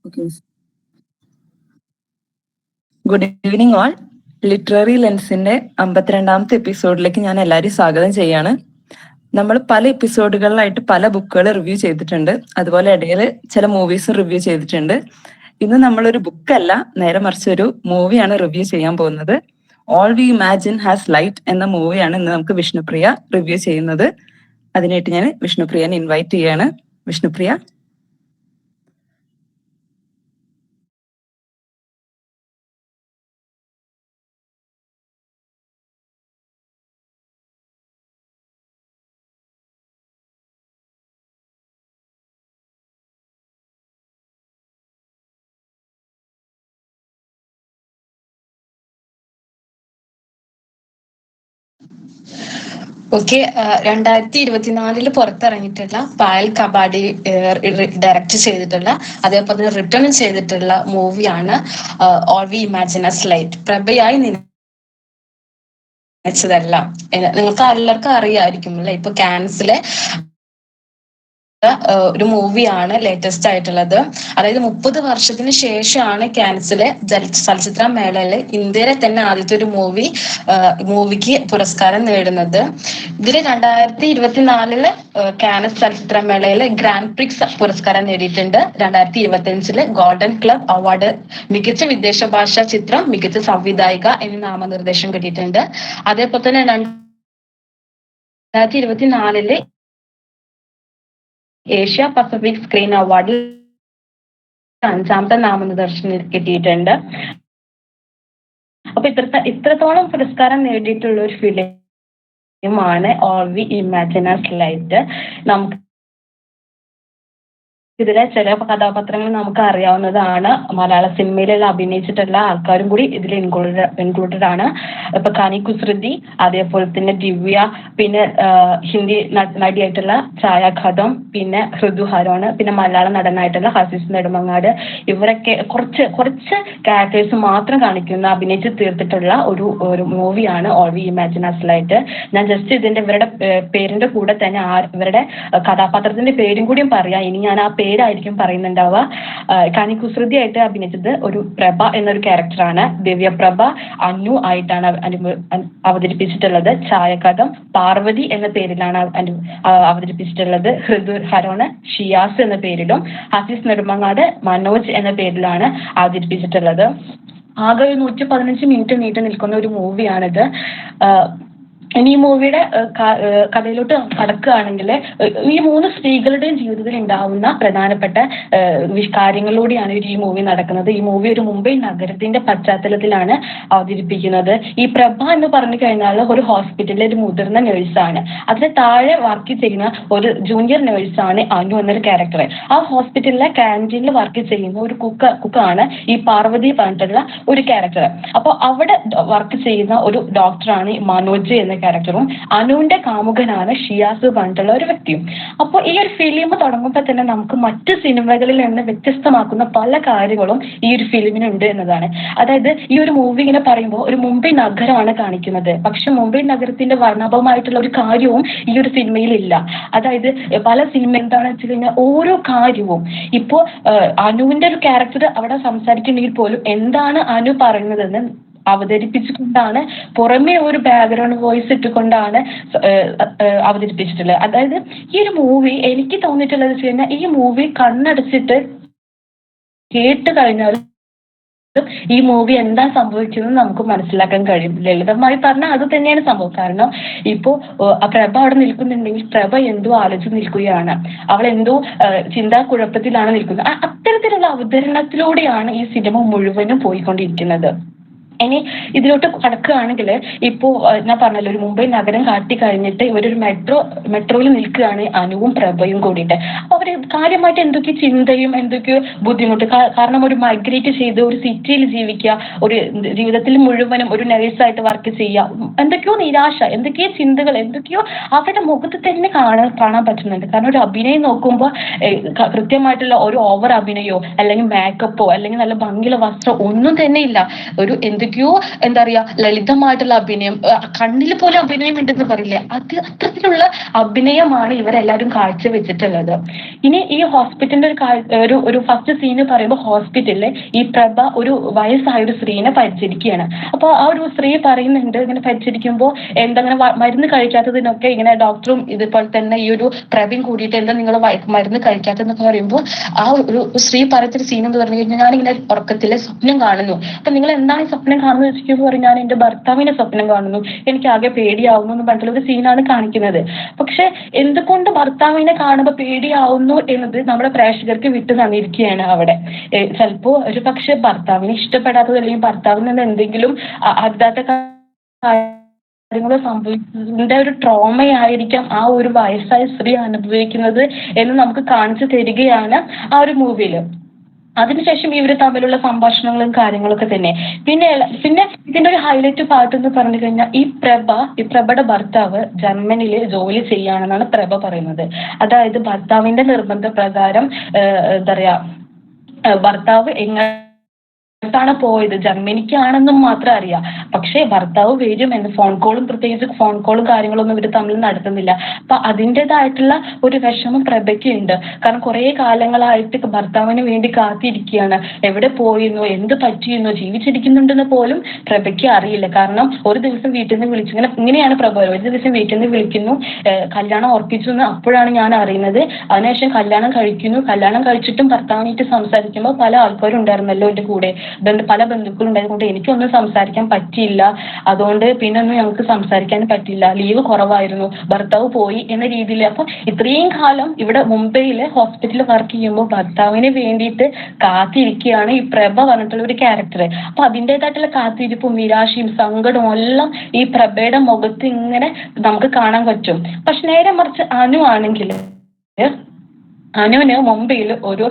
Okay. Good evening all. Literary ലെൻസിന്റെ 52ാമത്തെ എപ്പിസോഡിലേക്ക് ഞാൻ എല്ലാവരെയും സ്വാഗതം ചെയ്യാണ്. നമ്മൾ പല എപ്പിസോഡുകളിലായിട്ട് പല ബുക്കുകൾ റിവ്യൂ ചെയ്തിട്ടുണ്ട്. അതുപോലെ ഇടയിൽ ചില മൂവീസും റിവ്യൂ ചെയ്തിട്ടുണ്ട്. ഇന്ന് നമ്മളൊരു ബുക്കല്ല, നേരെ മറിച്ച് ഒരു മൂവിയാണ് റിവ്യൂ ചെയ്യാൻ പോകുന്നത്. All We imagine has light എന്ന മൂവിയാണ് ഇന്ന് നമുക്ക് വിഷ്ണുപ്രിയ റിവ്യൂ ചെയ്യുന്നത്. അതിനായിട്ട് ഞാൻ വിഷ്ണുപ്രിയനെ ഇൻവൈറ്റ് ചെയ്യാണ്. വിഷ്ണുപ്രിയ. ഓക്കെ. 2024 പുറത്തിറങ്ങിയിട്ടുള്ള പായൽ കബാഡി ഡയറക്റ്റ് ചെയ്തിട്ടുള്ള, അതേപോലെ തന്നെ റിട്ടേൺ ചെയ്തിട്ടുള്ള മൂവിയാണ് All We Imagine as Light. പ്രഭയായി നിനച്ചതല്ല. നിങ്ങൾക്ക് എല്ലാവർക്കും അറിയാമായിരിക്കും അല്ലെ, ഇപ്പൊ കാൻസിലെ ഒരു മൂവിയാണ് ലേറ്റസ്റ്റ് ആയിട്ടുള്ളത്. അതായത് 30 വർഷത്തിന് ശേഷമാണ് കാൻസിലെ ചലച്ചിത്ര മേളയില് ഇന്ത്യയിലെ തന്നെ ആദ്യത്തെ ഒരു മൂവിക്ക് പുരസ്കാരം നേടുന്നത്. ഇതില് 2024 കാൻസ് ചലച്ചിത്ര മേളയില് ഗ്രാൻഡ് പ്രിക്സ് പുരസ്കാരം നേടിയിട്ടുണ്ട്. 2025 ഗോൾഡൻ ക്ലബ് അവാർഡ് മികച്ച വിദേശ ഭാഷാ ചിത്രം, മികച്ച സംവിധായിക എന്നീ നാമനിർദ്ദേശം കിട്ടിയിട്ടുണ്ട്. അതേപോലെ തന്നെ 2024 ഏഷ്യ പസഫിക് സ്ക്രീൻ അവാർഡിൽ 5ാമത്തെ നാമനിർദ്ദേശം കിട്ടിയിട്ടുണ്ട്. അപ്പൊ ഇത്രത്തോളം പുരസ്കാരം നേടിയിട്ടുള്ള ഒരു ഫിലിമാണ് All We Imagine as Light. നമുക്ക് ഇതിലെ ചില കഥാപാത്രങ്ങൾ നമുക്ക് അറിയാവുന്നതാണ്. മലയാള സിനിമയിലുള്ള അഭിനയിച്ചിട്ടുള്ള ആൾക്കാരും കൂടി ഇതിൽ ഇൻക്ലൂഡഡ് ആണ്. ഇപ്പൊ കനി കുസൃതി, അതേപോലെ തന്നെ ദിവ്യ, പിന്നെ ഹിന്ദി നടിയായിട്ടുള്ള ഛായ ഖദം, പിന്നെ ഹൃദു ഹരോണ്, പിന്നെ മലയാള നടനായിട്ടുള്ള ഹസീസ് നെടുമങ്ങാട്. ഇവരൊക്കെ കുറച്ച് ക്യാരക്ടേഴ്സ് മാത്രം കാണിക്കുന്ന, അഭിനയിച്ച് തീർത്തിട്ടുള്ള ഒരു മൂവിയാണ് All We Imagine as light. ഞാൻ ജസ്റ്റ് ഇവരുടെ പേരിന്റെ കൂടെ തന്നെ ഇവരുടെ കഥാപാത്രത്തിന്റെ പേരും കൂടിയും പറയാം. ഇനി ഞാൻ ആ പേരായിരിക്കും പറയുന്നുണ്ടാവുക. കനി കുസൃതി ആയിട്ട് അഭിനയിച്ചത് ഒരു പ്രഭ എന്നൊരു ക്യാരക്ടറാണ്. ദിവ്യപ്രഭ അനു ആയിട്ടാണ് അവതരിപ്പിച്ചിട്ടുള്ളത്. ഛായകഥം പാർവതി എന്ന പേരിലാണ് അവതരിപ്പിച്ചിട്ടുള്ളത്. ഹൃദു ഹരോണ് ഷിയാസ് എന്ന പേരിലും, ഹസീസ് നെടുമങ്ങാട് മനോജ് എന്ന പേരിലാണ് അവതരിപ്പിച്ചിട്ടുള്ളത്. ആകെ 115 മിനിറ്റ് നീണ്ടു നിൽക്കുന്ന ഒരു മൂവിയാണിത്. ഇനി ഈ മൂവിയുടെ കഥയിലോട്ട് കടക്കുകയാണെങ്കിൽ, ഈ 3 സ്ത്രീകളുടെയും ജീവിതത്തിൽ ഉണ്ടാവുന്ന പ്രധാനപ്പെട്ട കാര്യങ്ങളിലൂടെയാണ് ഈ മൂവി നടക്കുന്നത്. ഈ മൂവി ഒരു മുംബൈ നഗരത്തിന്റെ പശ്ചാത്തലത്തിലാണ് അവതരിപ്പിക്കുന്നത്. ഈ പ്രഭ എന്ന് പറഞ്ഞു കഴിഞ്ഞാൽ ഒരു ഹോസ്പിറ്റലിലെ ഒരു മുതിർന്ന നേഴ്സാണ്. അതിന് താഴെ വർക്ക് ചെയ്യുന്ന ഒരു ജൂനിയർ നേഴ്സാണ് അനു എന്നൊരു ക്യാരക്ടർ. ആ ഹോസ്പിറ്റലിലെ ക്യാൻറ്റീനിൽ വർക്ക് ചെയ്യുന്ന ഒരു കുക്കാണ് ഈ പാർവതി പറഞ്ഞിട്ടുള്ള ഒരു ക്യാരക്ടർ. അപ്പോൾ അവിടെ വർക്ക് ചെയ്യുന്ന ഒരു ഡോക്ടറാണ് മനോജ് എന്ന ക്യാരക്ടറും. അനുവിന്റെ കാമുകനാണ് ഷിയാസ് പറഞ്ഞിട്ടുള്ള ഒരു വ്യക്തിയും. അപ്പോൾ ഈ ഒരു ഫിലിം തുടങ്ങുമ്പോൾ തന്നെ നമുക്ക് മറ്റു സിനിമകളിൽ നിന്ന് വ്യത്യസ്തമാക്കുന്ന പല കാര്യങ്ങളും ഈ ഒരു ഫിലിമിനുണ്ട് എന്നതാണ്. അതായത് ഈ ഒരു മൂവി ഇങ്ങനെ പറയുമ്പോൾ ഒരു മുംബൈ നഗരമാണ് കാണിക്കുന്നത്. പക്ഷെ മുംബൈ നഗരത്തിന്റെ വർണ്ണഭമായിട്ടുള്ള ഒരു കാര്യവും ഈ ഒരു സിനിമയിൽ ഇല്ല. അതായത് പല സിനിമ എന്താണെന്ന് വെച്ച് കഴിഞ്ഞാൽ ഓരോ കാര്യവും ഇപ്പോ അനുവിന്റെ ഒരു ക്യാരക്ടർ അവിടെ സംസാരിക്കുന്നെങ്കിൽ പോലും എന്താണ് അനു പറയുന്നതെന്ന് അവതരിപ്പിച്ചുകൊണ്ടാണ്, പുറമേ ഒരു ബാക്ക്ഗ്രൗണ്ട് വോയിസ് ഇട്ടുകൊണ്ടാണ് അവതരിപ്പിച്ചിട്ടുള്ളത്. അതായത് ഈ ഒരു മൂവി എനിക്ക് തോന്നിയിട്ടുള്ളത് വെച്ച് കഴിഞ്ഞാൽ, ഈ മൂവി കണ്ണടച്ചിട്ട് കേട്ട് കഴിഞ്ഞാൽ ഈ മൂവി എന്താ സംഭവിക്കുന്നത് നമുക്ക് മനസ്സിലാക്കാൻ കഴിയും. ലളിതമായി പറഞ്ഞാൽ അത് തന്നെയാണ് സംഭവം. കാരണം ഇപ്പോ പ്രഭ അവിടെ നിൽക്കുന്നുണ്ടെങ്കിൽ പ്രഭ എന്തോ ആലോചിച്ച് നിൽക്കുകയാണ്, അവൾ എന്തോ ചിന്താക്കുഴപ്പത്തിലാണ് നിൽക്കുന്നത്. അത്തരത്തിലുള്ള അവതരണത്തിലൂടെയാണ് ഈ സിനിമ മുഴുവനും പോയിക്കൊണ്ടിരിക്കുന്നത്. ഇനി ഇതിലോട്ട് കടക്കുകയാണെങ്കിൽ, ഇപ്പോ ഞാൻ പറഞ്ഞല്ലോ ഒരു മുംബൈ നഗരം കാട്ടി കഴിഞ്ഞിട്ട് ഇവരൊരു മെട്രോയിൽ നിൽക്കുകയാണ് അനുവും പ്രഭയും കൂടിയിട്ട്. അപ്പൊ അവര് കാര്യമായിട്ട് എന്തൊക്കെയോ ചിന്തയും എന്തൊക്കെയോ ബുദ്ധിമുട്ട്, കാരണം ഒരു മൈഗ്രേറ്റ് ചെയ്ത് ഒരു സിറ്റിയിൽ ജീവിക്കുക, ഒരു ജീവിതത്തിൽ മുഴുവനും ഒരു നഴ്സായിട്ട് വർക്ക് ചെയ്യുക, എന്തൊക്കെയോ നിരാശ, എന്തൊക്കെയോ ചിന്തകൾ, എന്തൊക്കെയോ അവരുടെ മുഖത്ത് തന്നെ കാണാൻ പറ്റുന്നുണ്ട്. കാരണം ഒരു അഭിനയം നോക്കുമ്പോൾ കൃത്യമായിട്ടുള്ള ഒരു ഓവർ അഭിനയോ അല്ലെങ്കിൽ മേക്കപ്പോ അല്ലെങ്കിൽ നല്ല ഭംഗിയുള്ള വസ്ത്രം ഒന്നും തന്നെ ഇല്ല. ഒരു എന്തൊക്കെയോ എന്തൊക്കെയോ എന്താ പറയാ ലളിതമായിട്ടുള്ള അഭിനയം, കണ്ണിൽ പോലും അഭിനയം ഉണ്ടെന്ന് പറയില്ലേ, അത് അത്തരത്തിലുള്ള അഭിനയമാണ് ഇവരെല്ലാവരും കാഴ്ചവെച്ചിട്ടുള്ളത്. ഇനി ഈ ഹോസ്പിറ്റലിന്റെ ഒരു ഫസ്റ്റ് സീന് പറയുമ്പോൾ ഹോസ്പിറ്റലില് ഈ പ്രഭ ഒരു വയസ്സായ ഒരു സ്ത്രീനെ പരിചരിക്കുകയാണ്. അപ്പൊ ആ ഒരു സ്ത്രീ പറയുന്നുണ്ട്, ഇങ്ങനെ പരിചരിക്കുമ്പോൾ എന്തെങ്ങനെ മരുന്ന് കഴിക്കാത്തതിനൊക്കെ ഇങ്ങനെ ഡോക്ടറും ഇതുപോലെ തന്നെ ഈ ഒരു പ്രഭയും കൂടിയിട്ട് എന്താ നിങ്ങൾ മരുന്ന് കഴിക്കാത്തതെന്നൊക്കെ പറയുമ്പോൾ ആ ഒരു സ്ത്രീ പറയുന്നൊരു സീൻ എന്ന് പറഞ്ഞു കഴിഞ്ഞാൽ, ഞാനിങ്ങനെ ഉറക്കത്തിലെ സ്വപ്നം കാണുന്നു. അപ്പൊ നിങ്ങൾ എന്താണ് ഈ സ്വപ്നം കാണുന്നത് വെച്ചിരിക്കുമ്പോൾ പറയും, ഞാൻ എന്റെ ഭർത്താവിനെ സ്വപ്നം കാണുന്നു, എനിക്ക് ആകെ പേടിയാവുന്നു എന്ന് പറഞ്ഞിട്ടുള്ള ഒരു സീനാണ് കാണിക്കുന്നത്. പക്ഷെ എന്തുകൊണ്ട് ഭർത്താവിനെ കാണുമ്പോൾ പേടിയാവുന്നു എന്നത് നമ്മുടെ പ്രേക്ഷകർക്ക് വിട്ടു തന്നിരിക്കുകയാണ് അവിടെ. ചിലപ്പോ ഒരു പക്ഷെ ഭർത്താവിനെ ഇഷ്ടപ്പെടാത്തത് അല്ലെങ്കിൽ ഭർത്താവിൽ നിന്ന് എന്തെങ്കിലും അരുതാത്ത കാര്യങ്ങൾ സംഭവിച്ചതിന്റെ ഒരു ട്രോമയായിരിക്കാം ആ ഒരു വയസ്സായ സ്ത്രീ അനുഭവിക്കുന്നത് എന്ന് നമുക്ക് കാണിച്ചു തരികയാണ് ആ ഒരു മൂവിയില്. അതിനുശേഷം ഇവര് തമ്മിലുള്ള സംഭാഷണങ്ങളും കാര്യങ്ങളൊക്കെ തന്നെ. പിന്നെ ഇതിന്റെ ഒരു ഹൈലൈറ്റ് പാർട്ട് എന്ന് പറഞ്ഞു കഴിഞ്ഞാൽ, ഈ പ്രഭയുടെ ഭർത്താവ് ജർമ്മനിയിൽ ജോലി ചെയ്യാണെന്നാണ് പ്രഭ പറയുന്നത്. അതായത് ഭർത്താവിന്റെ നിർബന്ധ പ്രകാരം എന്താ പറയാ, ഭർത്താവ് ാണ് പോയത്, ജർമ്മനിക്കാണെന്നും മാത്രം അറിയാം. പക്ഷേ ഭർത്താവ് വരും എന്ന് ഫോൺ കോളും, പ്രത്യേകിച്ച് ഫോൺ കോളും കാര്യങ്ങളൊന്നും ഇവർ തമ്മിൽ നടത്തുന്നില്ല. അപ്പൊ അതിൻ്റെതായിട്ടുള്ള ഒരു വിഷമം പ്രഭയ്ക്കുണ്ട്. കാരണം കുറെ കാലങ്ങളായിട്ട് ഭർത്താവിന് വേണ്ടി കാത്തിരിക്കുകയാണ്. എവിടെ പോയിരുന്നു, എന്ത് പറ്റിയിരുന്നു, ജീവിച്ചിരിക്കുന്നുണ്ടെന്ന് പോലും പ്രഭയ്ക്ക് അറിയില്ല. കാരണം ഒരു ദിവസം വീട്ടിൽ നിന്ന് വിളിച്ചു, ഇങ്ങനെയാണ് പ്രഭ, ഒരു ദിവസം വീട്ടിൽ നിന്ന് വിളിക്കുന്നു, കല്യാണം ഉറപ്പിച്ചു എന്ന് അപ്പോഴാണ് ഞാൻ അറിയുന്നത്. അതിനുശേഷം കല്യാണം കഴിക്കുന്നു, കല്യാണം കഴിച്ചിട്ടും ഭർത്താവിനായിട്ട് സംസാരിക്കുമ്പോൾ പല ആൾക്കാരും ഉണ്ടായിരുന്നല്ലോ എൻ്റെ കൂടെ, പല ബന്ധുക്കളും ഉണ്ടായതുകൊണ്ട് എനിക്കൊന്നും സംസാരിക്കാൻ പറ്റിയില്ല. അതുകൊണ്ട് പിന്നെ ഒന്നും ഞങ്ങൾക്ക് സംസാരിക്കാൻ പറ്റില്ല, ലീവ് കുറവായിരുന്നു, ഭർത്താവ് പോയി എന്ന രീതിയിൽ. അപ്പൊ ഇത്രയും കാലം ഇവിടെ മുംബൈയിലെ ഹോസ്പിറ്റലിൽ വർക്ക് ചെയ്യുമ്പോൾ ഭർത്താവിന് വേണ്ടിയിട്ട് കാത്തിരിക്കുകയാണ് ഈ പ്രഭ പറഞ്ഞിട്ടുള്ള ഒരു ക്യാരക്ടർ. അപ്പൊ അതിൻ്റെതായിട്ടുള്ള കാത്തിരിപ്പും നിരാശയും സങ്കടവും എല്ലാം ഈ പ്രഭയുടെ മുഖത്ത് ഇങ്ങനെ നമുക്ക് കാണാൻ പറ്റും. പക്ഷെ നേരെ മറിച്ച് അനു ആണെങ്കിൽ, അനുവിന് മുംബൈയിൽ ഒരു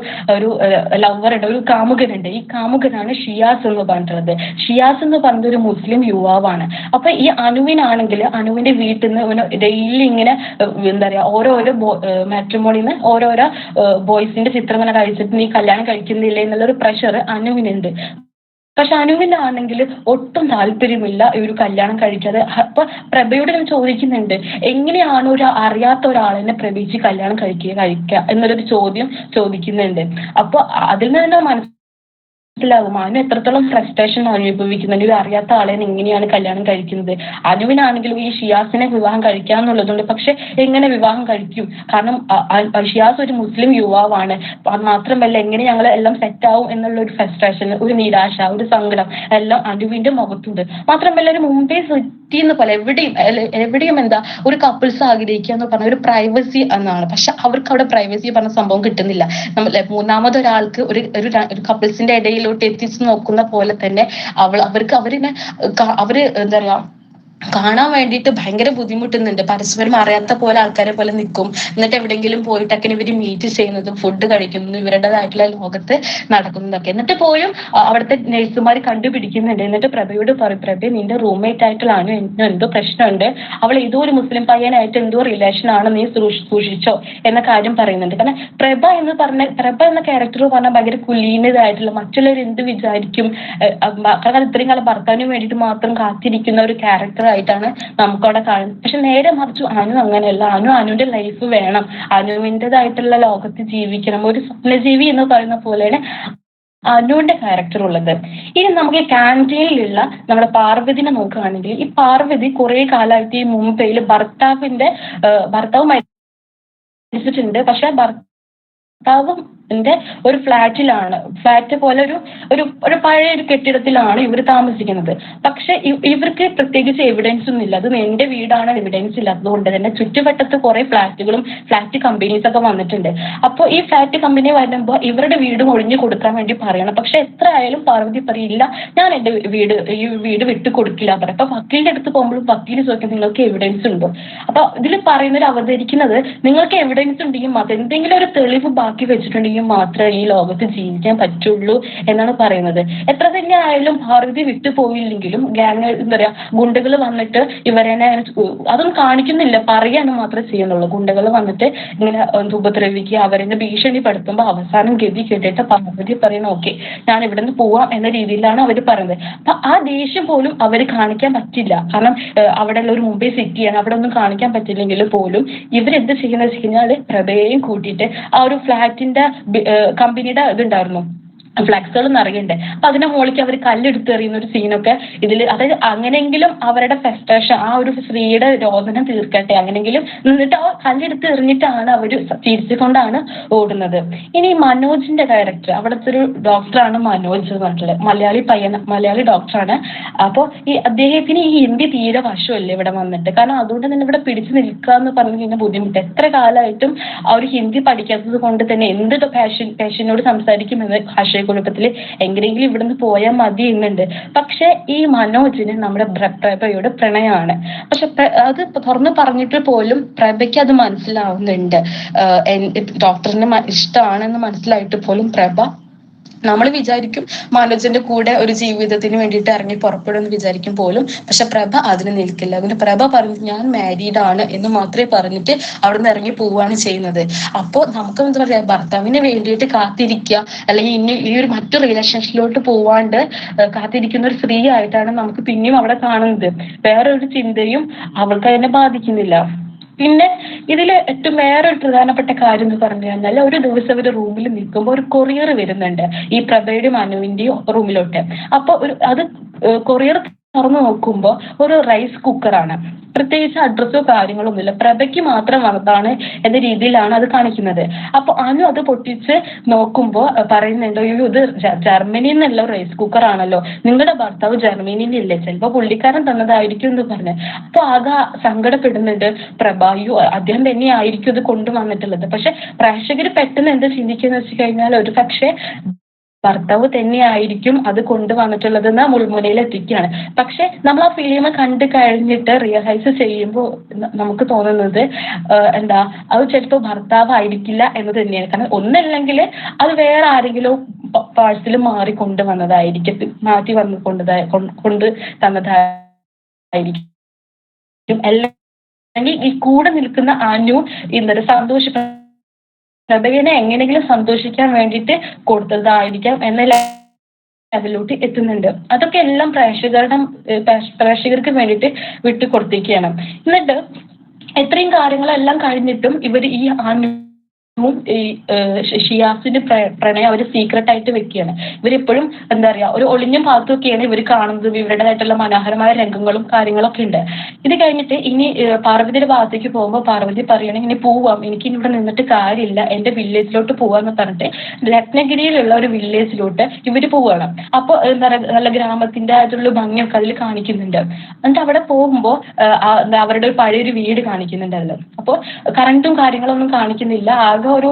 ലവറുണ്ട്, ഒരു കാമുകനുണ്ട്. ഈ കാമുകനാണ് ഷിയാസ് എന്ന് പറഞ്ഞിട്ടുള്ളത്. ഷിയാസ് എന്ന് പറഞ്ഞ ഒരു മുസ്ലിം യുവാവാണ്. അപ്പൊ ഈ അനുവിനാണെങ്കിൽ അനുവിന്റെ വീട്ടിൽ നിന്ന് ഡെയിലി ഇങ്ങനെ എന്താ പറയാ, ഓരോരോ മാട്രിമോണിന്ന് ഓരോരോ ബോയ്സിന്റെ ചിത്രം ഇങ്ങനെ കഴിച്ചിട്ട് നീ കല്യാണം കഴിക്കുന്നില്ലേ എന്നുള്ളൊരു പ്രഷർ അനുവിനുണ്ട്. പക്ഷെ അനുവിനാണെങ്കിൽ ഒട്ടും താല്പര്യമില്ല ഈ ഒരു കല്യാണം കഴിക്കാതെ. അപ്പൊ പ്രഭയോട് ഞാൻ ചോദിക്കുന്നുണ്ട്, എങ്ങനെയാണ് ഒരു അറിയാത്ത ഒരാളെന്നെ പ്രഭയിച്ച് കല്യാണം കഴിക്കുക എന്നൊരു ചോദ്യം ചോദിക്കുന്നുണ്ട്. അപ്പൊ അതിൽ നിന്ന് തന്നെ മനസ്സിലാകും അനു എത്രത്തോളം ഫ്രസ്ട്രേഷൻ അനുഭവിക്കുന്നുണ്ട്. ഒരു അറിയാത്ത ആളെ എങ്ങനെയാണ് കല്യാണം കഴിക്കുന്നത്. അനുവിനാണെങ്കിലും ഈ ഷിയാസിനെ വിവാഹം കഴിക്കാന്നുള്ളതുണ്ട്. പക്ഷെ എങ്ങനെ വിവാഹം കഴിക്കും? കാരണം ഷിയാസ് ഒരു മുസ്ലിം യുവാവാണ്. മാത്രമല്ല എങ്ങനെ ഞങ്ങൾ എല്ലാം സെറ്റ് ആവും എന്നുള്ള ഒരു ഫ്രസ്ട്രേഷൻ, ഒരു നിരാശ, ഒരു സങ്കടം എല്ലാം അനുവിന്റെ മുഖത്തുണ്ട്. മാത്രമല്ല ഒരു മുംബൈ സിറ്റി എന്ന് പോലെ എവിടെയും എന്താ ഒരു കപ്പിൾസ് ആഗ്രഹിക്കുക എന്ന് പറഞ്ഞ ഒരു പ്രൈവസി എന്നാണ്. പക്ഷെ അവർക്ക് അവിടെ പ്രൈവസി പറഞ്ഞ സംഭവം കിട്ടുന്നില്ല. മൂന്നാമതൊരാൾക്ക് ഒരു കപ്പിൾസിന്റെ ഇടയിലോട്ട് എത്തിച്ച് നോക്കുന്ന പോലെ തന്നെ അവര് എന്താ പറയാ, കാണാൻ വേണ്ടിയിട്ട് ഭയങ്കര ബുദ്ധിമുട്ടുന്നുണ്ട്. പരസ്പരം അറിയാത്ത പോലെ ആൾക്കാരെ പോലെ നിൽക്കും. എന്നിട്ട് എവിടെയെങ്കിലും പോയിട്ടൊക്കെ ഇവര് മീറ്റ് ചെയ്യുന്നതും ഫുഡ് കഴിക്കുന്നതും ഇവരുടേതായിട്ടുള്ള ലോകത്ത് നടക്കുന്നതൊക്കെ. എന്നിട്ട് പോലും അവിടുത്തെ നഴ്സുമാർ കണ്ടുപിടിക്കുന്നുണ്ട്. എന്നിട്ട് പ്രഭയോട് പറയും, പ്രഭ നിന്റെ റൂംമേറ്റ് ആയിട്ടുള്ള അനു എന്തോ പ്രശ്നമുണ്ട്, അവൾ ഏതോ ഒരു മുസ്ലിം പയ്യനായിട്ട് എന്തോ റിലേഷൻ ആണ്, നീ സൂക്ഷിച്ചോ എന്ന കാര്യം പറയുന്നുണ്ട്. കാരണം പ്രഭ എന്ന ക്യാരക്ടർ പറഞ്ഞാൽ ഭയങ്കര കുലീനതായിട്ടുള്ള, മറ്റുള്ളവർ എന്ത് വിചാരിക്കും, കാരണം ഇത്രയും കാലം ഭർത്താവിന് വേണ്ടിയിട്ട് മാത്രം കാത്തിരിക്കുന്ന ഒരു ക്യാരക്ടർ ആയിട്ടാണ് നമുക്കവിടെ കാണുന്നത്. പക്ഷെ നേരെ മറിച്ചു അനു അങ്ങനെയല്ല. അനുവിന്റെ ലൈഫ് വേണം, അനുവിൻ്റെതായിട്ടുള്ള ലോകത്ത് ജീവിക്കണം, ഒരു സ്വപ്നജീവി എന്ന് പറയുന്ന പോലെയാണ് അനുവിന്റെ ക്യാരക്ടർ ഉള്ളത്. ഇനി നമുക്ക് ക്യാൻറ്റീനിലുള്ള നമ്മുടെ പാർവതിനെ നോക്കുകയാണെങ്കിൽ, ഈ പാർവതി കുറെ കാലമായിട്ട് ഈ മുംബൈയിൽ ഭർത്താവ് മരിച്ചിട്ടുണ്ട്. പക്ഷെ ഭർത്താവിന്റെ ഒരു ഫ്ലാറ്റ് പോലെ ഒരു പഴയ ഒരു കെട്ടിടത്തിലാണ് ഇവർ താമസിക്കുന്നത്. പക്ഷെ ഇവർക്ക് പ്രത്യേകിച്ച് എവിഡൻസ് ഒന്നും ഇല്ല. അത് എന്റെ വീടാണ്, എവിഡൻസ് ഇല്ലാത്തത് കൊണ്ട് തന്നെ ചുറ്റുവട്ടത്ത് കുറെ ഫ്ലാറ്റ് കമ്പനീസ് ഒക്കെ വന്നിട്ടുണ്ട്. അപ്പോൾ ഈ ഫ്ലാറ്റ് കമ്പനി വരുമ്പോൾ ഇവരുടെ വീടും ഒഴിഞ്ഞു കൊടുക്കാൻ വേണ്ടി പറയണം. പക്ഷെ എത്ര ആയാലും പാർവതി പറയില്ല, ഞാൻ എന്റെ ഈ വീട് വിട്ടു കൊടുക്കില്ല പറയാം. അപ്പൊ വക്കീലിന്റെ അടുത്ത് പോകുമ്പോഴും വക്കീൽ ചോദിക്കും നിങ്ങൾക്ക് എവിഡൻസ് ഉണ്ടോ. അപ്പൊ ഇതിൽ അവതരിക്കുന്നത് നിങ്ങൾക്ക് എവിഡൻസ് ഉണ്ടെങ്കിൽ എന്തെങ്കിലും ഒരു തെളിവ് ബാക്കി വെച്ചിട്ടുണ്ടെങ്കിൽ മാത്രമേ ഈ ലോകത്ത് ജീവിക്കാൻ പറ്റുള്ളൂ എന്നാണ് പറയുന്നത്. എത്ര തന്നെ ആയാലും പാർവതി വിട്ടു പോയില്ലെങ്കിലും ഗ്യാങ് എന്താ പറയാ ഗുണ്ടകൾ വന്നിട്ട് ഇവരെ അതൊന്നും കാണിക്കുന്നില്ല, പറയാണ് മാത്രമേ ചെയ്യുന്നുള്ളൂ. ഗുണ്ടകൾ വന്നിട്ട് ഇങ്ങനെ ഉപദ്രവിക്കുക, അവരെ ഭീഷണിപ്പെടുത്തുമ്പോൾ അവസാനം ഗതി കേട്ടിട്ട് പാർവതി പറയുന്ന ഓക്കെ ഞാൻ ഇവിടെ നിന്ന് പോവാം എന്ന രീതിയിലാണ് അവർ പറയുന്നത്. അപ്പൊ ആ ദേഷ്യം പോലും അവർ കാണിക്കാൻ പറ്റില്ല. കാരണം അവിടെ ഉള്ള ഒരു മുംബൈ സിറ്റിയാണ്, അവിടെ ഒന്നും കാണിക്കാൻ പറ്റില്ലെങ്കിൽ പോലും ഇവരെന്ത് ചെയ്യുന്നത് വെച്ച് കഴിഞ്ഞാൽ പ്രഭയെയും കൂട്ടിയിട്ട് ആ ഒരു ഫ്ലാറ്റിന്റെ കമ്പനിയുടെ ഇതുണ്ടായിരുന്നു, ഫ്ലക്സുകൾ നിറയണ്ടേ, അപ്പൊ അതിന്റെ മുകളിലേക്ക് അവർ കല്ലെടുത്ത് എറിയുന്ന ഒരു സീനൊക്കെ ഇതിൽ, അതായത് അങ്ങനെയെങ്കിലും അവരുടെ ഫ്രസ്ട്രേഷൻ ആ ഒരു സ്ത്രീയുടെ രോദനം തീർക്കട്ടെ, അങ്ങനെങ്കിലും എന്നിട്ട് ആ കല്ലെടുത്ത് എറിഞ്ഞിട്ടാണ് അവർ ചിരിച്ചുകൊണ്ടാണ് ഓടുന്നത്. ഇനി മനോജിന്റെ ക്യാരക്ടർ, അവിടുത്തെ ഒരു ഡോക്ടറാണ് മനോജ് എന്ന് പറഞ്ഞിട്ടുള്ളത്, മലയാളി ഡോക്ടറാണ്. അപ്പോൾ ഈ അദ്ദേഹത്തിന് ഈ ഹിന്ദി തീരെ വശമല്ലേ ഇവിടെ വന്നിട്ട്, കാരണം അതുകൊണ്ട് തന്നെ ഇവിടെ പിടിച്ചു നിൽക്കുക എന്ന് പറഞ്ഞു കഴിഞ്ഞാൽ ബുദ്ധിമുട്ട്. എത്ര കാലമായിട്ടും ആ ഒരു ഹിന്ദി പഠിക്കാത്തത് കൊണ്ട് തന്നെ എന്ത് പേഷ്യന്റിനോട് സംസാരിക്കുമെന്ന് ആശയക്കുഴപ്പത്തിൽ എങ്ങനെയെങ്കിലും ഇവിടുന്ന് പോയാൽ മതി എന്നുണ്ട്. പക്ഷെ ഈ മനോജിന് നമ്മുടെ പ്രഭയോട് പ്രണയമാണ്. പക്ഷെ അത് തുറന്ന് പറഞ്ഞിട്ട് പോലും പ്രഭയ്ക്ക് അത് മനസ്സിലാവുന്നുണ്ട്, ഡോക്ടറിന് ഇഷ്ടമാണെന്ന് മനസ്സിലായിട്ട് പോലും പ്രഭ, നമ്മൾ വിചാരിക്കും മനോജിന്റെ കൂടെ ഒരു ജീവിതത്തിന് വേണ്ടിയിട്ട് ഇറങ്ങി പുറപ്പെടുമെന്ന് വിചാരിക്കും പോലും, പക്ഷെ പ്രഭ അതിന് നിൽക്കില്ല. അതിന് പ്രഭ പറഞ്ഞു ഞാൻ മാരീഡ് ആണ് എന്ന് മാത്രമേ പറഞ്ഞിട്ട് അവിടുന്ന് ഇറങ്ങി പോവുകയാണ് ചെയ്യുന്നത്. അപ്പോൾ നമുക്ക് എന്താ പറയാ, ഭർത്താവിന് വേണ്ടിയിട്ട് കാത്തിരിക്കുക അല്ലെങ്കിൽ ഇനി ഈ ഒരു മറ്റു റിലേഷൻഷിപ്പിലോട്ട് പോവാണ്ട് കാത്തിരിക്കുന്ന ഒരു സ്ത്രീ ആയിട്ടാണ് നമുക്ക് പിന്നെയും അവിടെ കാണുന്നത്. വേറൊരു ചിന്തയും അവൾക്ക് അതിനെ ബാധിക്കുന്നില്ല. പിന്നെ ഇതിൽ ഏറ്റവും വേറെ ഒരു പ്രധാനപ്പെട്ട കാര്യം എന്ന് പറഞ്ഞു കഴിഞ്ഞാൽ, ഒരു ദിവസം ഒരു റൂമിൽ നിൽക്കുമ്പോൾ ഒരു കൊറിയർ വരുന്നുണ്ട് ഈ പ്രഭയുടെയും അനുവിന്റെയും റൂമിലോട്ട്. അപ്പൊ അത് കൊറിയർ തുറന്നു നോക്കുമ്പോൾ ഒരു റൈസ് കുക്കറാണ്, പ്രത്യേകിച്ച് അഡ്രസ്സോ കാര്യങ്ങളോ ഒന്നുമില്ല, പ്രഭയ്ക്ക് മാത്രം വന്നതാണ് എന്ന രീതിയിലാണ് അത് കാണിക്കുന്നത്. അപ്പൊ അനു അത് പൊട്ടിച്ച് നോക്കുമ്പോൾ പറയുന്നുണ്ടോ, ഇത് ജർമ്മനിയിൽ നിന്നുള്ള റൈസ് കുക്കർ ആണല്ലോ, നിങ്ങളുടെ ഭർത്താവ് ജർമ്മനിയിലില്ലേ, ചിലപ്പോ പുള്ളിക്കാരൻ തന്നതായിരിക്കും എന്ന് പറഞ്ഞു. അപ്പൊ ആകെ സങ്കടപ്പെടുന്നുണ്ട് പ്രഭ, അയ്യോ അദ്ദേഹം തന്നെ ആയിരിക്കും ഇത് കൊണ്ടുവന്നിട്ടുള്ളത്. പക്ഷെ പ്രേക്ഷകർ പെട്ടെന്ന് എന്ത് ചിന്തിക്കുന്ന വെച്ച് കഴിഞ്ഞാൽ ഒരു പക്ഷെ ഭർത്താവ് തന്നെയായിരിക്കും അത് കൊണ്ടുവന്നിട്ടുള്ളതെന്ന് മുൾമുനയിൽ എത്തിക്കുകയാണ്. പക്ഷെ നമ്മൾ ആ ഫിലിം കണ്ടു കഴിഞ്ഞിട്ട് റിയലൈസ് ചെയ്യുമ്പോൾ നമുക്ക് തോന്നുന്നത് എന്താ, അത് ചിലപ്പോൾ ഭർത്താവ് ആയിരിക്കില്ല എന്ന് തന്നെയാണ്. കാരണം ഒന്നല്ലെങ്കിൽ അത് വേറെ ആരെങ്കിലും പാഴ്സൽ മാറി കൊണ്ടുവന്നതായിരിക്കും, മാറ്റി വന്ന് കൊണ്ട് തന്നതായിരിക്കും. അല്ലെങ്കിൽ ഈ കൂടെ നിൽക്കുന്ന അനു ഇന്നലെ പ്രഭയെ എങ്ങനെയെങ്കിലും സന്തോഷിക്കാൻ വേണ്ടിയിട്ട് കൊടുത്തതായിരിക്കാം എന്ന ലെവലിലോട്ട് എത്തുന്നുണ്ട്. അതൊക്കെ എല്ലാം പ്രേക്ഷകർക്ക് വേണ്ടിയിട്ട് വിട്ടുകൊടുത്തിരിക്കുകയാണ്. എന്നിട്ട് ഇത്രയും കാര്യങ്ങളെല്ലാം കഴിഞ്ഞിട്ടും ഇവർ ഈ ഈ ഷിയാസിന്റെ പ്രണയം അവർ സീക്രട്ട് ആയിട്ട് വെക്കുകയാണ്. ഇവരെപ്പോഴും എന്താ പറയാ ഒരു ഒളിഞ്ഞും പാത്തൊക്കെയാണ് ഇവർ കാണുന്നത്. ഇവരുടേതായിട്ടുള്ള മനോഹരമായ രംഗങ്ങളും കാര്യങ്ങളൊക്കെ ഉണ്ട്. ഇത് കഴിഞ്ഞിട്ട് ഇനി പാർവതിയുടെ ഭാഗത്തേക്ക് പോകുമ്പോൾ പാർവതി പറയണേ ഇനി പോവാം, എനിക്ക് ഇവിടെ നിന്നിട്ട് കാര്യമില്ല, എന്റെ വില്ലേജിലോട്ട് പോവാന്ന് പറഞ്ഞിട്ട് രത്നഗിരിയിലുള്ള ഒരു വില്ലേജിലോട്ട് ഇവര് പോവാണ്. അപ്പൊ എന്താ പറയുക, നല്ല ഗ്രാമത്തിന്റെ ആയിട്ടുള്ള ഭംഗിയൊക്കെ അതിൽ കാണിക്കുന്നുണ്ട്. എന്നിട്ട് അവിടെ പോകുമ്പോൾ അവരുടെ ഒരു പഴയൊരു വീട് കാണിക്കുന്നുണ്ടല്ലോ. അപ്പോൾ കറണ്ടും കാര്യങ്ങളൊന്നും കാണിക്കുന്നില്ല, ആകെ ഒരു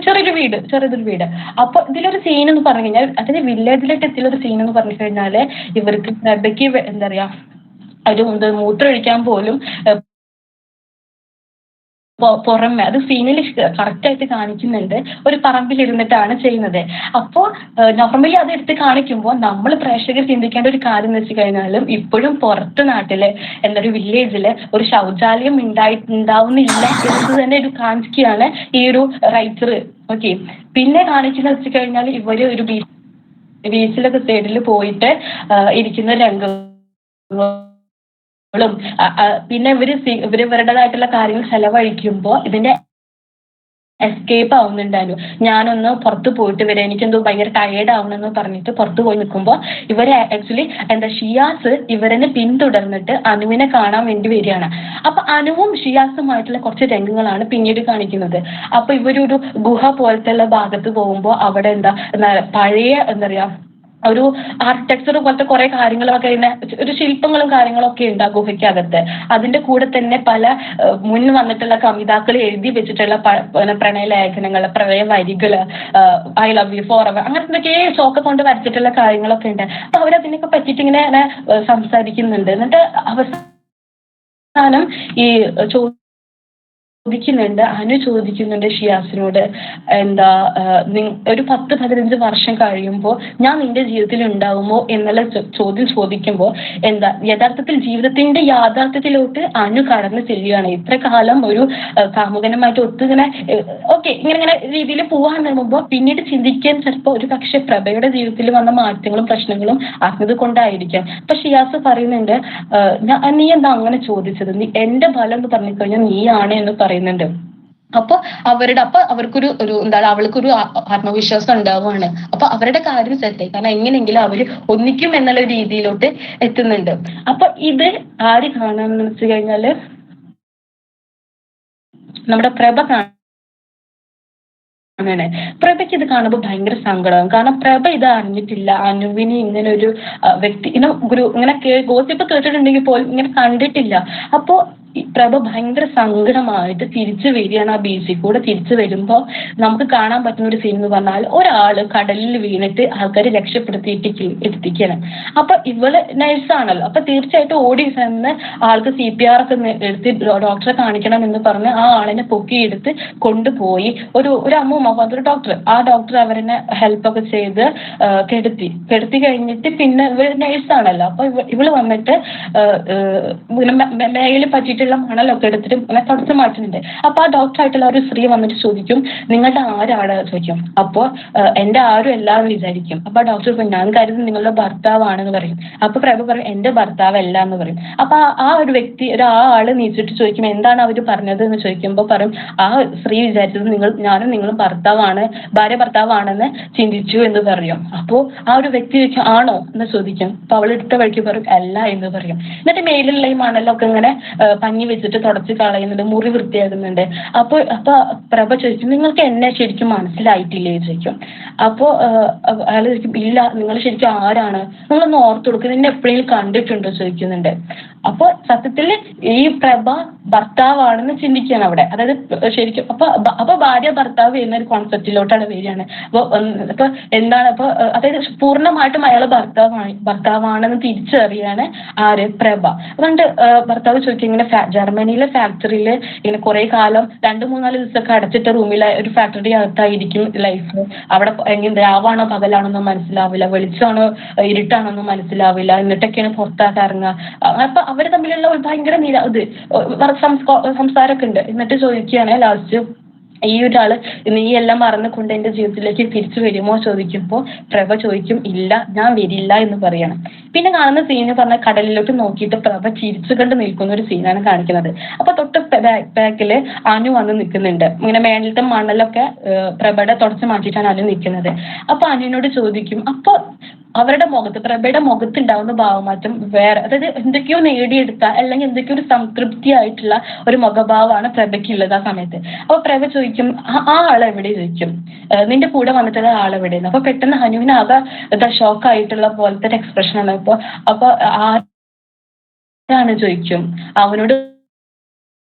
ചെറിയൊരു വീട്. അപ്പൊ ഇതിലൊരു സീൻ എന്ന് പറഞ്ഞു കഴിഞ്ഞാൽ, അതിന് വില്ലേജിലോട്ട് എത്തിയൊരു സീൻ എന്ന് പറഞ്ഞു കഴിഞ്ഞാല് ഇവർക്ക് പ്രഭയ്ക്ക് എന്താ പറയാ ഒരു മൂത്രമൊഴിക്കാൻ പോലും പുറമെ അത് സീനിൽ കറക്റ്റ് ആയിട്ട് കാണിക്കുന്നുണ്ട്, ഒരു പറമ്പിലിരുന്നിട്ടാണ് ചെയ്യുന്നത്. അപ്പോൾ നോർമലി അത് എടുത്ത് കാണിക്കുമ്പോൾ നമ്മൾ പ്രേക്ഷകർ ചിന്തിക്കേണ്ട ഒരു കാര്യം എന്ന് വെച്ച് കഴിഞ്ഞാലും ഇപ്പോഴും പുറത്ത് നാട്ടില് ഒരു വില്ലേജില് ഒരു ശൗചാലയം ഉണ്ടാവുന്നില്ല എന്ന് തന്നെ ഒരു കാണിക്കുകയാണ് ഈ ഒരു റൈറ്റർ. ഓക്കെ, പിന്നെ കാണിക്കുന്ന വെച്ച് കഴിഞ്ഞാൽ ഇവര് ഒരു ബീച്ചിലൊക്കെ സൈഡിൽ പോയിട്ട് ഇരിക്കുന്ന രംഗം, പിന്നെ ഇവരുടേതായിട്ടുള്ള കാര്യങ്ങൾ ചെലവഴിക്കുമ്പോൾ ഇതിന്റെ എസ്കേപ്പ് ആവുന്നുണ്ടായിരുന്നു. ഞാനൊന്ന് പുറത്ത് പോയിട്ട് വരാം, എനിക്കെന്തോ ഭയങ്കര ടയേർഡ് ആവണമെന്ന് പറഞ്ഞിട്ട് പുറത്ത് പോയി നിൽക്കുമ്പോൾ ഇവരെ ആക്ച്വലി ഷിയാസ് ഇവരെ പിന്തുടർന്നിട്ട് അനുവിനെ കാണാൻ വേണ്ടി വരികയാണ്. അപ്പൊ അനുവും ഷിയാസുമായിട്ടുള്ള കുറച്ച് രംഗങ്ങളാണ് പിന്നീട് കാണിക്കുന്നത്. അപ്പൊ ഇവരൊരു ഗുഹ പോലത്തെ ഉള്ള ഭാഗത്ത് പോകുമ്പോൾ അവിടെ പഴയ എന്താ പറയാ ഒരു ആർക്കിടെക്ചർ പോലത്തെ കുറെ കാര്യങ്ങളൊക്കെ ഒരു ശില്പങ്ങളും കാര്യങ്ങളൊക്കെ ഉണ്ട് ആ ഗുഹയ്ക്കകത്ത്. അതിന്റെ കൂടെ തന്നെ പല മുൻ വന്നിട്ടുള്ള കവിതാക്കൾ എഴുതി വെച്ചിട്ടുള്ള പ്രണയ ലേഖനങ്ങൾ, പ്രണയ വരികള്, I love you for ever, അങ്ങനത്തെ ചോക്ക കൊണ്ട് വരച്ചിട്ടുള്ള കാര്യങ്ങളൊക്കെ ഉണ്ട്. അപ്പൊ അവരതിനൊക്കെ പറ്റിയിട്ട് ഇങ്ങനെ സംസാരിക്കുന്നുണ്ട്. എന്നിട്ട് അവസാനം ഈ ചോദിക്കുന്നുണ്ട്, അനു ചോദിക്കുന്നുണ്ട് ഷിയാസിനോട്, എന്താ ഒരു 10-15 വർഷം കഴിയുമ്പോൾ ഞാൻ നിന്റെ ജീവിതത്തിൽ ഉണ്ടാവുമോ എന്നുള്ള ചോദ്യം ചോദിക്കുമ്പോൾ എന്താ യഥാർത്ഥത്തിൽ ജീവിതത്തിന്റെ യാഥാർത്ഥ്യത്തിലോട്ട് അനു കടന്നു ചെല്ലുകയാണ്. ഇത്ര കാലം ഒരു കാമുകനുമായിട്ട് ഒത്തിങ്ങനെ ഓക്കെ ഇങ്ങനെ രീതിയിൽ പോവാൻ നിൽക്കുമ്പോൾ പിന്നീട് ചിന്തിക്കാൻ ചിലപ്പോൾ ഒരു പക്ഷെ പ്രഭയുടെ ജീവിതത്തിൽ വന്ന മാറ്റങ്ങളും പ്രശ്നങ്ങളും അറിഞ്ഞത് കൊണ്ടായിരിക്കാം. അപ്പൊ ഷിയാസ് പറയുന്നുണ്ട്, നീ എന്താ അങ്ങനെ ചോദിച്ചത്, നീ എന്റെ ഫലം എന്ന് പറഞ്ഞു കഴിഞ്ഞാൽ നീയാണ് എന്ന് പറയുന്നുണ്ട്. അപ്പൊ അവർക്കൊരു എന്താണ് അവൾക്കൊരു ആത്മവിശ്വാസം ഉണ്ടാവുകയാണ്. അപ്പൊ അവരുടെ കാര്യം സെറ്റായി, കാരണം എങ്ങനെയെങ്കിലും അവര് ഒന്നിക്കും എന്നുള്ള രീതിയിലോട്ട് എത്തുന്നുണ്ട്. അപ്പൊ ഇത് ആര് കാണാന്ന് വെച്ച് കഴിഞ്ഞാല് നമ്മുടെ പ്രഭ അങ്ങനെ പ്രഭയ്ക്ക് ഇത് കാണുമ്പോൾ ഭയങ്കര സങ്കടമാകും. കാരണം പ്രഭ ഇത് അറിഞ്ഞിട്ടില്ല, അനുവിന് ഇങ്ങനെ ഒരു വ്യക്തി ഇങ്ങനെ ഗോസിപ്പ് കേട്ടിട്ടുണ്ടെങ്കിൽ പോലും ഇങ്ങനെ കണ്ടിട്ടില്ല. അപ്പോ പ്രഭ ഭയങ്കര സങ്കടമായിട്ട് തിരിച്ചു വരികയാണ്. ആ ബീച്ചിൽ കൂടെ തിരിച്ചു വരുമ്പോൾ നമുക്ക് കാണാൻ പറ്റുന്ന ഒരു സീൻ എന്ന് പറഞ്ഞാൽ ഒരാള് കടലിൽ വീണിട്ട് ആൾക്കാരെ രക്ഷപ്പെടുത്തിയിട്ട് എത്തിക്കുകയാണ്. അപ്പൊ ഇവള് നഴ്സാണല്ലോ, അപ്പൊ തീർച്ചയായിട്ടും ഓടി ചെന്ന് ആൾക്ക് CPR ഒക്കെ എടുത്ത് ഡോക്ടറെ കാണിക്കണം എന്ന് പറഞ്ഞ് ആ ആളിനെ പൊക്കിയെടുത്ത് കൊണ്ടുപോയി ഒരു അമ്മൂമ്മ, അതൊരു ഡോക്ടർ, ആ ഡോക്ടർ അവരെ ഹെൽപ്പൊക്കെ ചെയ്ത് കെടുത്തി കഴിഞ്ഞിട്ട് പിന്നെ ഇവര് നഴ്സാണല്ലോ, അപ്പൊ ഇവള് വന്നിട്ട് മേഖല പറ്റിയിട്ടുള്ള മണലൊക്കെ എടുത്തിട്ട് ഇങ്ങനെ തുടച്ചു മാറ്റുന്നുണ്ട്. അപ്പൊ ആ ഡോക്ടറായിട്ടുള്ള ഒരു സ്ത്രീ വന്നിട്ട് ചോദിക്കും, നിങ്ങളുടെ ആരാണ് ചോദിക്കും. അപ്പോ എന്റെ ആരും എല്ലാവരും വിചാരിക്കും. അപ്പൊ ആ ഡോക്ടർ ഞാൻ കരുതി നിങ്ങളുടെ ഭർത്താവാണെന്ന് പറയും. അപ്പൊ പ്രഭ പറയും എന്റെ ഭർത്താവല്ല എന്ന് പറയും. അപ്പൊ ആ ഒരു വ്യക്തി ആ ആള് നീച്ചിട്ട് ചോദിക്കും എന്താണ് അവര് പറഞ്ഞത് എന്ന് ചോദിക്കുമ്പോ പറയും ആ സ്ത്രീ വിചാരിച്ചത് ഞാനും നിങ്ങളും ഭാര്യ ഭർത്താവാണെന്ന് ചിന്തിച്ചു എന്ന് പറയും. അപ്പോ ആ ഒരു വ്യക്തി ചോദിക്കും ആണോ എന്ന് ചോദിക്കും. അപ്പൊ അവൾ ഇട്ട വഴിക്ക് പറയും അല്ല എന്ന് പറയും. എന്നിട്ട് മേലിലുള്ള ഈ മണലൊക്കെ ഇങ്ങനെ പഞ്ഞി വെച്ചിട്ട് തുടച്ച് കളയുന്നുണ്ട്, മുറി വൃത്തിയാകുന്നുണ്ട്. അപ്പൊ പ്രഭ ചോദിക്കും നിങ്ങൾക്ക് എന്നെ ശരിക്കും മനസ്സിലായിട്ടില്ലേ ചോദിക്കും. അപ്പോ അയാൾ ചോദിക്കും ഇല്ല, നിങ്ങൾ ശരിക്കും ആരാണ്, നിങ്ങളൊന്ന് ഓർത്തു കൊടുക്കുക, നിന്നെ എപ്പോഴെങ്കിലും കണ്ടിട്ടുണ്ടോ ചോദിക്കുന്നുണ്ട്. അപ്പൊ സത്യത്തിൽ ഈ പ്രഭ ഭർത്താവാണെന്ന് ചിന്തിക്കുകയാണ് അവിടെ. അതായത് ശരിക്കും അപ്പൊ ഭാര്യ ഭർത്താവ് എന്നൊരു കോൺസെപ്റ്റിലോട്ടാണ് വരികയാണ്. അപ്പൊ എന്താണ് അതായത് പൂർണ്ണമായിട്ടും അയാൾ ഭർത്താവാണെന്ന് തിരിച്ചറിയാണ് ആര് പ്രഭ. അതുകൊണ്ട് ഭർത്താവ് ചോദിക്കും ഇങ്ങനെ ജർമ്മനിയിലെ ഫാക്ടറിയിൽ ഇങ്ങനെ കുറെ കാലം 2-3-4 ദിവസമൊക്കെ അടച്ചിട്ട റൂമിലെ ഒരു ഫാക്ടറി അകത്തായിരിക്കും ലൈഫ്. അവിടെ എങ്ങനെ രാവാണോ പകലാണോന്നും മനസ്സിലാവില്ല, വെളിച്ചമാണോ ഇരുട്ടാണോന്നും മനസ്സിലാവില്ല, എന്നിട്ടൊക്കെയാണ് പുറത്താക്കി ഇറങ്ങുക. അപ്പൊ അവര് തമ്മിലുള്ള ഒരു ഭയങ്കര സംസാരമൊക്കെ ഉണ്ട്. എന്നിട്ട് ചോദിക്കുകയാണ് ലാസ്റ്റ് ഈ ഒരാള് നീ എല്ലാം മറന്നുകൊണ്ട് എന്റെ ജീവിതത്തിലേക്ക് തിരിച്ചു വരുമോ ചോദിക്കുമ്പോൾ പ്രഭ ചോദിക്കും ഇല്ല, ഞാൻ വരില്ല എന്ന് പറയാണ്. പിന്നെ കാണുന്ന സീന് പറഞ്ഞാൽ കടലിലോട്ട് നോക്കിയിട്ട് പ്രഭ ചിരിച്ചു കണ്ട് നിൽക്കുന്ന ഒരു സീനാണ് കാണിക്കുന്നത്. അപ്പൊ തൊട്ട് ബാക്കില് അനു വന്ന് നിൽക്കുന്നുണ്ട്. ഇങ്ങനെ മേളിലത്തെ മണലൊക്കെ പ്രഭയുടെ തുടച്ചു മാറ്റിയിട്ടാണ് അനു നിൽക്കുന്നത്. അപ്പൊ അനുവിനോട് ചോദിക്കും, അപ്പൊ അവരുടെ മുഖത്ത് പ്രഭയുടെ മുഖത്തുണ്ടാവുന്ന ഭാവമാറ്റം വേറെ, അതായത് എന്തൊക്കെയോ നേടിയെടുത്ത അല്ലെങ്കിൽ എന്തൊക്കെയോ ഒരു സംതൃപ്തി ആയിട്ടുള്ള ഒരു മുഖഭാവമാണ് പ്രഭയ്ക്കുള്ളത് ആ സമയത്ത്. അപ്പൊ പ്രഭ ചോദിക്കും ആ ആളെവിടെ ചോദിക്കും, നിന്റെ കൂടെ വന്നിട്ടുള്ള ആളെവിടെയെന്ന്. അപ്പൊ പെട്ടെന്ന് ഹനുവിനാകെ ഷോക്ക് ആയിട്ടുള്ള പോലത്തെ ഒരു എക്സ്പ്രഷൻ ആണ്. അപ്പൊ ആരാണ് ചോദിക്കും, അവനോട്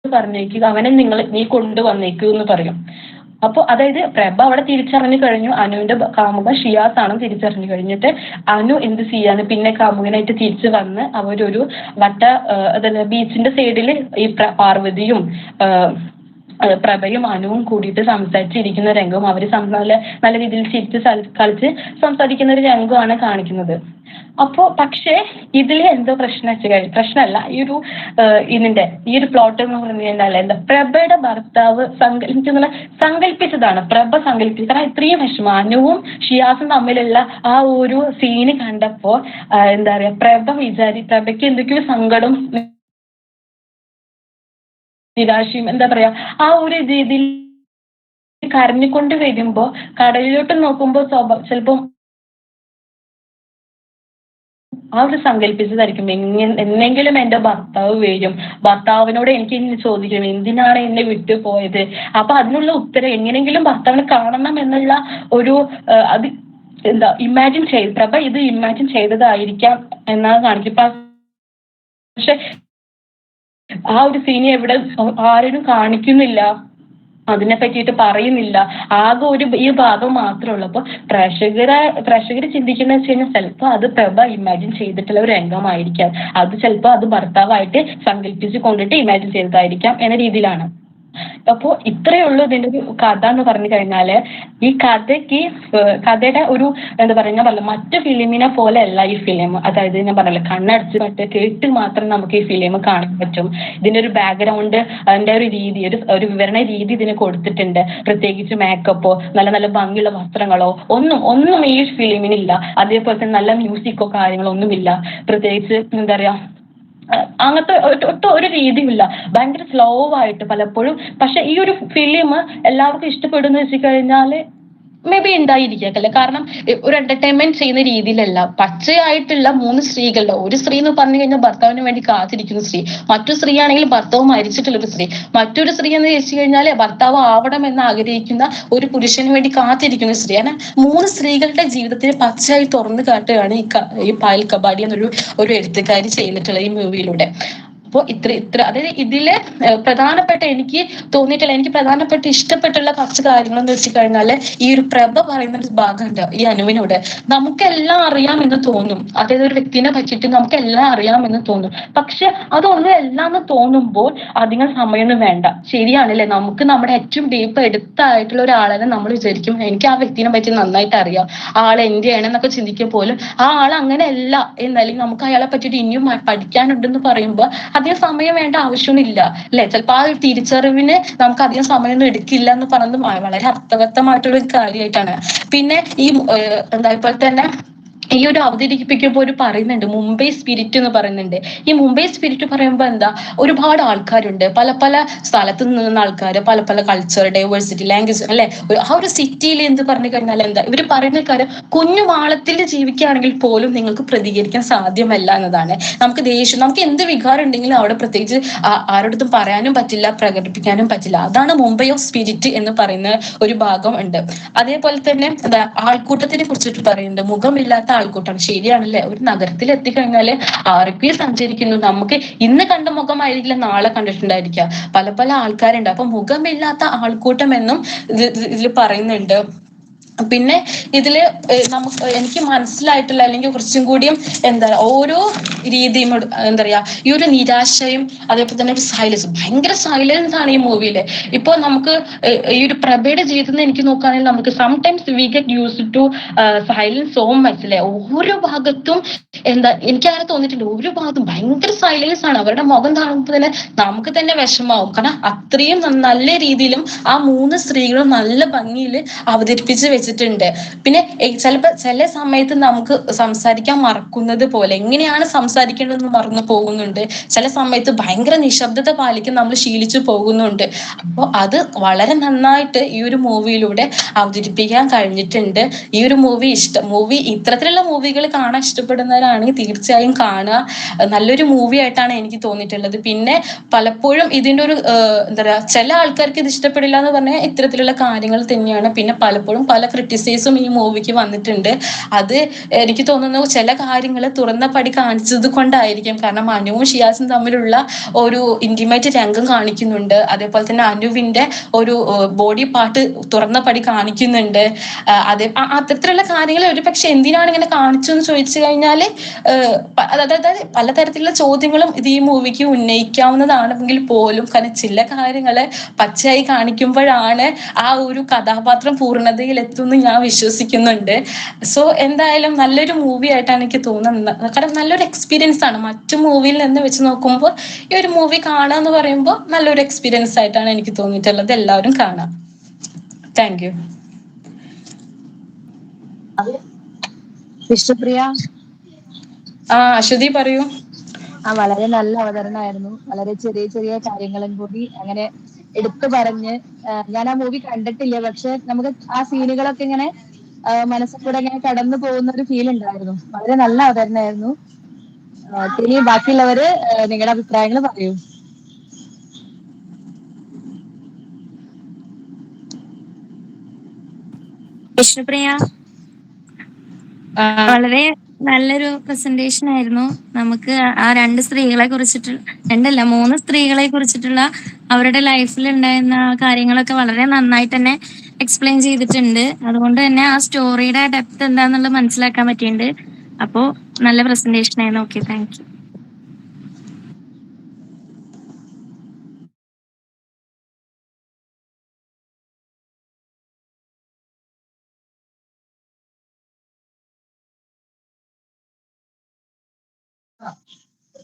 പറഞ്ഞേക്കുക, അവനെ നീ കൊണ്ടുവന്നേക്കൂ എന്ന് പറയും. അപ്പൊ അതായത് പ്രഭ അവിടെ തിരിച്ചറിഞ്ഞു കഴിഞ്ഞു അനുവിന്റെ കാമുകൻ ഷിയാസ് ആണെന്ന് തിരിച്ചറിഞ്ഞു കഴിഞ്ഞിട്ട് അനു എന്ത് ചെയ്യാണ്, പിന്നെ കാമുകനായിട്ട് തിരിച്ചു വന്ന് അവരൊരു ബീച്ചിന്റെ സൈഡിൽ ഈ പാർവതിയും പ്രഭയും അനുവും കൂടിയിട്ട് സംസാരിച്ചിരിക്കുന്ന രംഗവും അവര് നല്ല രീതിയിൽ ചിരിച്ച് കളിച്ച് സംസാരിക്കുന്ന ഒരു രംഗമാണ് കാണിക്കുന്നത്. അപ്പോ പക്ഷേ ഇതിൽ എന്തോ പ്രശ്നമല്ല, ഈ ഒരു പ്ലോട്ട് എന്ന് പറഞ്ഞു കഴിഞ്ഞാൽ എന്താ പ്രഭയുടെ ഭർത്താവ് സങ്കല്പിച്ചതാണ്. പ്രഭ സങ്കല്പിച്ചത്. കാരണം ഇത്രയും വിഷമം അനുവും ഷിയാസും തമ്മിലുള്ള ആ ഒരു സീന് കണ്ടപ്പോ എന്താ പറയാ പ്രഭയ്ക്ക് എന്തൊക്കെയോ സങ്കടം നിരാശയും എന്താ പറയാ ആ ഒരു രീതിയിൽ കരഞ്ഞുകൊണ്ട് വരുമ്പോ കടലിലോട്ട് നോക്കുമ്പോ ചിലപ്പം ആ ഒരു സങ്കല്പിച്ചതായിരിക്കും എന്നെങ്കിലും എന്റെ ഭർത്താവ് വരും, ഭർത്താവിനോട് എനിക്ക് ചോദിക്കും എന്തിനാണ് എന്നെ വിട്ടു പോയത്. അപ്പൊ അതിനുള്ള ഉത്തരം എങ്ങനെങ്കിലും ഭർത്താവിനെ കാണണം എന്നുള്ള ഒരു അത് എന്താ പ്രഭ ഇത് ഇമാജിൻ ചെയ്തതായിരിക്കാം എന്നാണ് കാണിക്കും. പക്ഷെ ആ ഒരു സീനി എവിടെ ആരും കാണിക്കുന്നില്ല, അതിനെ പറ്റിയിട്ട് പറയുന്നില്ല. ആകെ ഈ ഭാഗം മാത്രമേ ഉള്ളൂ. അപ്പൊ പ്രേക്ഷകർ ചിന്തിക്കുന്ന വെച്ച് കഴിഞ്ഞാൽ ചിലപ്പോ അത് പ്രഭ ഇമാജിൻ ചെയ്തിട്ടുള്ള ഒരു രംഗമായിരിക്കാം, അത് ചിലപ്പോ അത് ഭർത്താവായിട്ട് സങ്കല്പിച്ച് കൊണ്ടിട്ട് ഇമാജിൻ ചെയ്തതായിരിക്കാം എന്ന രീതിയിലാണ്. അപ്പോ ഇത്രയേ ഉള്ളൂ ഇതിന്റെ ഒരു കഥ എന്ന് പറഞ്ഞു കഴിഞ്ഞാല്. ഈ കഥയ്ക്ക് കഥയുടെ ഒരു എന്താ പറയുക, ഞാൻ പറഞ്ഞില്ല മറ്റു ഫിലിമിനെ പോലെ അല്ല ഈ ഫിലിം. അതായത് ഞാൻ പറഞ്ഞില്ല, കണ്ണടച്ച് മറ്റേ കേട്ട് മാത്രം നമുക്ക് ഈ ഫിലിം കാണാൻ പറ്റും. ഇതിന്റെ ഒരു ബാക്ക്ഗ്രൗണ്ട്, അതിന്റെ ഒരു രീതി, ഒരു വിവരണ രീതി ഇതിന് കൊടുത്തിട്ടുണ്ട്. പ്രത്യേകിച്ച് മേക്കപ്പോ നല്ല നല്ല ഭംഗിയുള്ള വസ്ത്രങ്ങളോ ഒന്നും ഈ ഫിലിമിനില്ല. അതേപോലെ തന്നെ നല്ല മ്യൂസിക്കോ കാര്യങ്ങളോ ഒന്നുമില്ല. പ്രത്യേകിച്ച് എന്താ പറയാ, അങ്ങനത്തെ ഒട്ടും ഒരു രീതിയുമില്ല. ഭയങ്കര സ്ലോ ആയിട്ട് പലപ്പോഴും. പക്ഷെ ഈ ഒരു ഫിലിം എല്ലാവർക്കും ഇഷ്ടപ്പെടുന്നു വെച്ച് കഴിഞ്ഞാല് മേ ബി ഉണ്ടായിരിക്കാം അല്ലെ. കാരണം ഒരു എന്റർടൈൻമെന്റ് ചെയ്യുന്ന രീതിയിലല്ല. പച്ചയായിട്ടുള്ള മൂന്ന് സ്ത്രീകളുടെ, ഒരു സ്ത്രീ എന്ന് പറഞ്ഞു കഴിഞ്ഞാൽ ഭർത്താവിന് വേണ്ടി കാത്തിരിക്കുന്ന സ്ത്രീ, മറ്റു സ്ത്രീ ആണെങ്കിൽ ഭർത്താവ് മരിച്ചിട്ടുള്ള ഒരു സ്ത്രീ, മറ്റൊരു സ്ത്രീ എന്ന് വെച്ച് കഴിഞ്ഞാൽ ഭർത്താവ് ആവണം എന്ന് ആഗ്രഹിക്കുന്ന ഒരു പുരുഷന് വേണ്ടി കാത്തിരിക്കുന്ന സ്ത്രീ. അങ്ങനെ മൂന്ന് സ്ത്രീകളുടെ ജീവിതത്തിന് പച്ചയായി തുറന്നു കാട്ടുകയാണ് ഈ പായൽ കബാഡി എന്നൊരു എഴുത്തുകാരി ചെയ്തിട്ടുള്ള ഈ മൂവിയിലൂടെ. അപ്പോൾ ഇത്ര അതായത് ഇതില് പ്രധാനപ്പെട്ട എനിക്ക് തോന്നിയിട്ടുള്ള, എനിക്ക് പ്രധാനപ്പെട്ട ഇഷ്ടപ്പെട്ടുള്ള കുറച്ച് കാര്യങ്ങൾ എന്ന് വെച്ച് കഴിഞ്ഞാല്, ഈ ഒരു പ്രഭ പറയുന്ന ഒരു ഭാഗമുണ്ട് ഈ അനുവിനോട്. നമുക്കെല്ലാം അറിയാമെന്ന് തോന്നും, അതായത് ഒരു വ്യക്തിനെ പറ്റിയിട്ട് നമുക്കെല്ലാം അറിയാമെന്ന് തോന്നും. പക്ഷെ അതൊന്നും എല്ലാം എന്ന് തോന്നുമ്പോൾ അധികം സമയമൊന്നും വേണ്ട. ശരിയാണല്ലേ, നമുക്ക് നമ്മുടെ ഏറ്റവും ഡീപ്പ് എടുത്തായിട്ടുള്ള ഒരാളെ നമ്മൾ വിചാരിക്കും എനിക്ക് ആ വ്യക്തിനെ പറ്റി നന്നായിട്ട് അറിയാം, ആൾ എന്റെയാണെന്നൊക്കെ ചിന്തിക്കുക പോലും ആ ആൾ അങ്ങനെയല്ല എന്നല്ലെങ്കിൽ നമുക്ക് അയാളെ പറ്റിയിട്ട് ഇനിയും പഠിക്കാനുണ്ടെന്ന് പറയുമ്പോൾ അധികം സമയം വേണ്ട ആവശ്യമൊന്നുമില്ല അല്ലെ. ചിലപ്പോൾ ആ ഒരു തിരിച്ചറിവിന് നമുക്ക് അധികം സമയമൊന്നും എടുക്കില്ല എന്ന് പറയുന്നത് വളരെ അർത്ഥവത്തമായിട്ടുള്ള ഒരു കാര്യമായിട്ടാണ്. പിന്നെ ഈ എന്താ ഇപ്പോൾ തന്നെ ഈ ഒരു അവതരിപ്പിക്കുമ്പോൾ ഒരു പറയുന്നുണ്ട് മുംബൈ സ്പിരിറ്റ് എന്ന് പറയുന്നുണ്ട്. ഈ മുംബൈ സ്പിരിറ്റ് പറയുമ്പോൾ എന്താ, ഒരുപാട് ആൾക്കാരുണ്ട്, പല പല സ്ഥലത്ത് നിന്ന ആൾക്കാർ, പല പല കൾച്ചർ, ഡൈവേഴ്സിറ്റി, ലാംഗ്വേജ് അല്ലെ. ആ ഒരു സിറ്റിയിൽ എന്ത് പറഞ്ഞു കഴിഞ്ഞാൽ എന്താ, ഇവർ പറയുന്ന കാര്യം കുഞ്ഞു മാളത്തിൽ ജീവിക്കുകയാണെങ്കിൽ പോലും നിങ്ങൾക്ക് പ്രതികരിക്കാൻ സാധ്യമല്ല എന്നതാണ്. നമുക്ക് ദേഷ്യം, നമുക്ക് എന്ത് വികാരം ഉണ്ടെങ്കിലും അവിടെ പ്രത്യേകിച്ച് ആരോടത്തും പറയാനും പറ്റില്ല, പ്രകടിപ്പിക്കാനും പറ്റില്ല. അതാണ് മുംബൈ ഓഫ് സ്പിരിറ്റ് എന്ന് പറയുന്ന ഒരു ഭാഗം ഉണ്ട്. അതേപോലെ തന്നെ എന്താ, ആൾക്കൂട്ടത്തിനെ കുറിച്ചിട്ട് പറയുന്നുണ്ട്, മുഖമില്ലാത്ത ആൾക്കൂട്ടം. ശരിയാണല്ലേ, ഒരു നഗരത്തിൽ എത്തിക്കഴിഞ്ഞാല് ആരൊക്കെ സഞ്ചരിക്കുന്നു, നമുക്ക് ഇന്ന് കണ്ട മുഖമായിരിക്കില്ല നാളെ കണ്ടിട്ടുണ്ടായിരിക്കുക, പല പല ആൾക്കാരുണ്ട്. അപ്പൊ മുഖമില്ലാത്ത ആൾക്കൂട്ടം എന്നും ഇതിൽ പറയുന്നുണ്ട്. പിന്നെ ഇതില് എനിക്ക് മനസ്സിലായിട്ടുള്ള, അല്ലെങ്കിൽ കുറച്ചും കൂടിയും എന്താ ഓരോ രീതിയും എന്താ പറയാ, ഈ ഒരു നിരാശയും അതേപോലെ തന്നെ ഒരു സൈലൻസ്, ഭയങ്കര സൈലൻസ് ആണ് ഈ മൂവിയില്. ഇപ്പൊ നമുക്ക് ഈ ഒരു പ്രഭയുടെ ജീവിതത്തിൽ എനിക്ക് നോക്കുകയാണെങ്കിൽ നമുക്ക് sometimes we get used to silence so much അല്ലെ. ഓരോ ഭാഗത്തും എന്താ, എനിക്ക് അങ്ങനെ തോന്നിയിട്ടുണ്ട്, ഓരോ ഭാഗത്തും ഭയങ്കര സൈലൻസ് ആണ്. അവരുടെ മുഖം കാണുമ്പോൾ തന്നെ നമുക്ക് തന്നെ വിഷമാവും. കാരണം അത്രയും നല്ല രീതിയിലും ആ മൂന്ന് സ്ത്രീകളും നല്ല ഭംഗിയിൽ അവതരിപ്പിച്ച് വെച്ചിട്ടുണ്ട്. പിന്നെ ചിലപ്പോൾ ചില സമയത്ത് നമുക്ക് സംസാരിക്കാൻ മറക്കുന്നത് പോലെ, എങ്ങനെയാണ് സംസാരിക്കേണ്ടതെന്ന് മറന്നു പോകുന്നുണ്ട്. ചില സമയത്ത് ഭയങ്കര നിശബ്ദത പാലിക്കാൻ നമ്മൾ ശീലിച്ചു പോകുന്നുണ്ട്. അപ്പോൾ അത് വളരെ നന്നായിട്ട് ഈ ഒരു മൂവിയിലൂടെ അവതരിപ്പിക്കാൻ കഴിഞ്ഞിട്ടുണ്ട്. ഈ ഒരു മൂവി ഇത്തരത്തിലുള്ള മൂവികൾ കാണാൻ ഇഷ്ടപ്പെടുന്നവരാണെങ്കിൽ തീർച്ചയായും കാണുക. നല്ലൊരു മൂവി ആയിട്ടാണ് എനിക്ക് തോന്നിയിട്ടുള്ളത്. പിന്നെ പലപ്പോഴും ഇതിന്റെ ഒരു എന്താ പറയാ, ചില ആൾക്കാർക്ക് ഇത് ഇഷ്ടപ്പെടില്ല എന്ന് പറഞ്ഞാൽ ഇത്തരത്തിലുള്ള കാര്യങ്ങൾ തന്നെയാണ്. പിന്നെ പലപ്പോഴും പല ക്രിറ്റിസൈസും ഈ മൂവിക്ക് വന്നിട്ടുണ്ട്. അത് എനിക്ക് തോന്നുന്നു ചില കാര്യങ്ങൾ തുറന്ന പടി കാണിച്ചത് കൊണ്ടായിരിക്കും. കാരണം അനുവും ഷിയാസും തമ്മിലുള്ള ഒരു ഇന്റിമേറ്റ് രംഗം കാണിക്കുന്നുണ്ട്. അതേപോലെ തന്നെ അനുവിന്റെ ഒരു ബോഡി പാർട്ട് തുറന്ന പടി കാണിക്കുന്നുണ്ട്. അത്തരത്തിലുള്ള കാര്യങ്ങൾ ഒരു പക്ഷെ എന്തിനാണ് ഇങ്ങനെ കാണിച്ചു എന്ന് ചോദിച്ചു കഴിഞ്ഞാല് അതായത് പലതരത്തിലുള്ള ചോദ്യങ്ങളും ഇത് ഈ മൂവിക്ക് ഉന്നയിക്കാവുന്നതാണെങ്കിൽ പോലും, കാരണം ചില കാര്യങ്ങള് പച്ചയായി കാണിക്കുമ്പോഴാണ് ആ ഒരു കഥാപാത്രം പൂർണ്ണതയിൽ എത്തുമെന്ന് ഞാൻ വിശ്വസിക്കുന്നുണ്ട്. സോ എന്തായാലും നല്ലൊരു മൂവി ആയിട്ടാണ് എനിക്ക് തോന്നുന്നത്. കാരണം നല്ലൊരു എക്സ്പീരിയൻസ് ആണ്. മറ്റു മൂവിയിൽ നിന്ന് വെച്ച് നോക്കുമ്പോൾ ഈ ഒരു മൂവി കാണുക എന്ന് പറയുമ്പോൾ നല്ലൊരു എക്സ്പീരിയൻസ് ആയിട്ടാണ് എനിക്ക് തോന്നിയിട്ടുള്ളത്. എല്ലാവരും കാണാം. Thank you. വിഷ്ണുപ്രിയ, അശ്വതി പറയൂ. വളരെ നല്ല അവതരണമായിരുന്നു. വളരെ ചെറിയ ചെറിയ കാര്യങ്ങളും കൂടി അങ്ങനെ എടുത്തു പറഞ്ഞ്, ഞാൻ ആ മൂവി കണ്ടിട്ടില്ല, പക്ഷെ നമുക്ക് ആ സീനുകളൊക്കെ ഇങ്ങനെ മനസ്സിൽ കൂടെ ഇങ്ങനെ കടന്നു പോകുന്ന ഒരു ഫീൽ ഉണ്ടായിരുന്നു. വളരെ നല്ല അവതരണമായിരുന്നു. ഇനി ബാക്കിയുള്ളവര് നിങ്ങളുടെ അഭിപ്രായങ്ങൾ പറയൂ. വിഷ്ണുപ്രിയ, വളരെ നല്ലൊരു പ്രസന്റേഷൻ ആയിരുന്നു. നമുക്ക് ആ രണ്ട് സ്ത്രീകളെ കുറിച്ചിട്ട്, രണ്ടല്ല മൂന്ന് സ്ത്രീകളെ കുറിച്ചിട്ടുള്ള അവരുടെ ലൈഫിൽ ഉണ്ടായിരുന്ന കാര്യങ്ങളൊക്കെ വളരെ നന്നായിട്ട് തന്നെ എക്സ്പ്ലെയിൻ ചെയ്തിട്ടുണ്ട്. അതുകൊണ്ട് തന്നെ ആ സ്റ്റോറിയുടെ ഡെപ്ത് എന്താന്നുള്ളത് മനസ്സിലാക്കാൻ പറ്റിയിട്ടുണ്ട്. അപ്പോൾ നല്ല പ്രസന്റേഷൻ ആയിരുന്നു. Okay, thank you.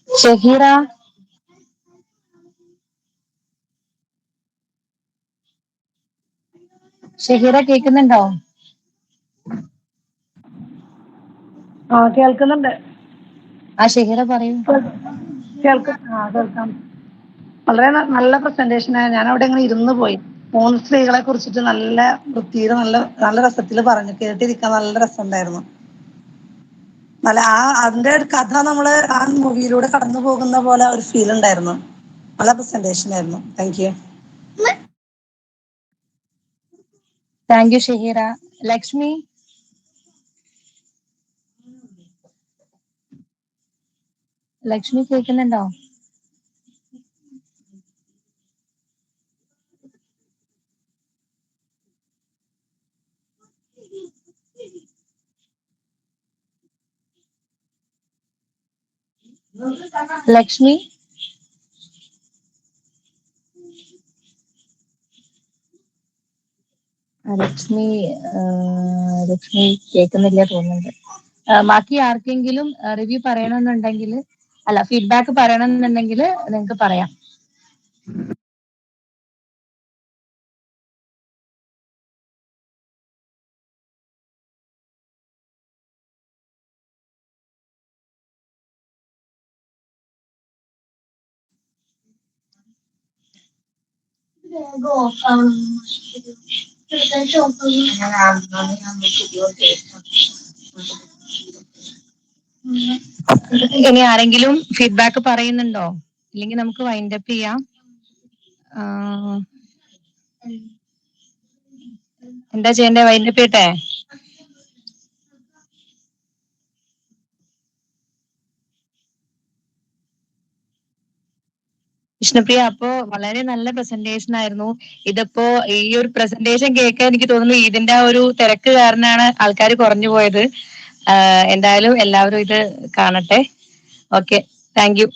Shahira Shahira കേൾക്കുന്നുണ്ടോ? കേൾക്കുന്നുണ്ട്. ഷഹീറ പറയൂ. കേൾക്കാം. വളരെ നല്ല പ്രസന്റേഷനാണ്. ഞാൻ അവിടെ ഇങ്ങനെ ഇരുന്ന് പോയി. 3 സ്ത്രീകളെ കുറിച്ചിട്ട് നല്ല വൃത്തിയിൽ നല്ല രസത്തിൽ പറഞ്ഞു. കേട്ടിരിക്കാൻ നല്ല രസമുണ്ടായിരുന്നു. അതിന്റെ ഒരു കഥ നമ്മള് ആ മൂവിയിലൂടെ കടന്നു പോകുന്ന പോലെ ഒരു ഫീൽ ഉണ്ടായിരുന്നു. നല്ല പ്രസന്റേഷൻ ആയിരുന്നു. Thank you. Thank you Shahira. Lakshmi കേൾക്കുന്നുണ്ടോ? ലക്ഷ്മി ലക്ഷ്മി ലക്ഷ്മി കേൾക്കുന്നില്ല തോന്നുന്നുണ്ട്. ബാക്കി ആർക്കെങ്കിലും റിവ്യൂ പറയണമെന്നുണ്ടെങ്കിൽ ഫീഡ്ബാക്ക് പറയണമെന്നുണ്ടെങ്കിൽ നിങ്ങൾക്ക് പറയാം. ഇനി ആരെങ്കിലും ഫീഡ്ബാക്ക് പറയുന്നുണ്ടോ? ഇല്ലെങ്കിൽ നമുക്ക് വൈൻഡപ്പ് ചെയ്യാം. എന്താ ചെയ്യണ്ടേ? വൈൻഡപ്പ് ചെയ്യട്ടെ? വിഷ്ണുപ്രിയ, അപ്പോ വളരെ നല്ല പ്രസന്റേഷൻ ആയിരുന്നു. ഇതിപ്പോ ഈ ഒരു പ്രസന്റേഷൻ കേൾക്കാൻ എനിക്ക് തോന്നുന്നു ഇതിന്റെ ആ ഒരു തിരക്ക് കാരണമാണ് ആൾക്കാർ കുറഞ്ഞു പോയത്. എന്തായാലും എല്ലാവരും ഇത് കാണട്ടെ. Okay, thank you.